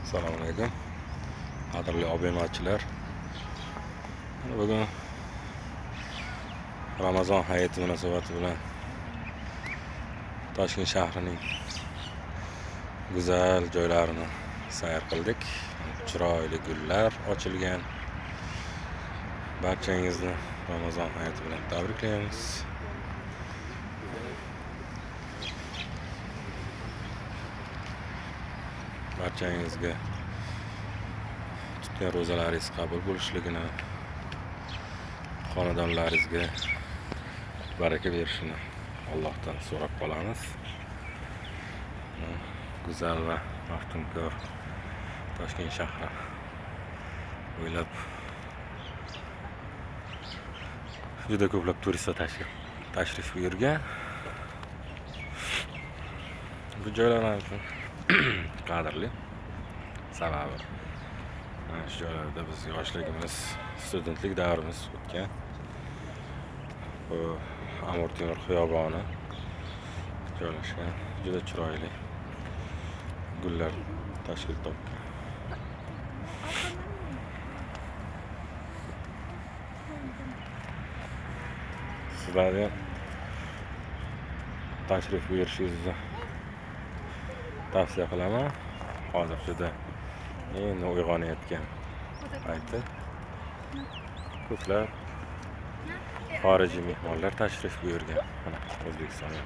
Assalomu alaykum. Qadrli obunachilar. Bugun Ramazon hayiti munosabati bilan Toshkent shahrining go'zal joylarini sayr qildik. Chiroyli gullar ochilgan. Barchangizni Ramazon hayiti bilan tabriklaymiz. Barchangizga tutgan ro'zalaringiz qabul bo'lishligini, xonadonlaringizga baraka berishini Allohdan so'rab qolamiz. Go'zal va maftunkor Toshkent shahri bo'ylab juda ko'plab turistlar tashrif buyurgan. Bu joylar uchun qadrli. Sababi mana shu joylarda biz yoshligimiz, studentlik davrimiz o'tgan. Bu Amir Temur xiyoboni joylashgan juda chiroyli gullar tashkil topgan. Sizlarga tashrif buyurishingizni tavsiya qilaman. Hozir juda endi uyg'onayotgan payti ko'plab xorijiy mehmonlar tashrif buyurgan O'zbekistonga.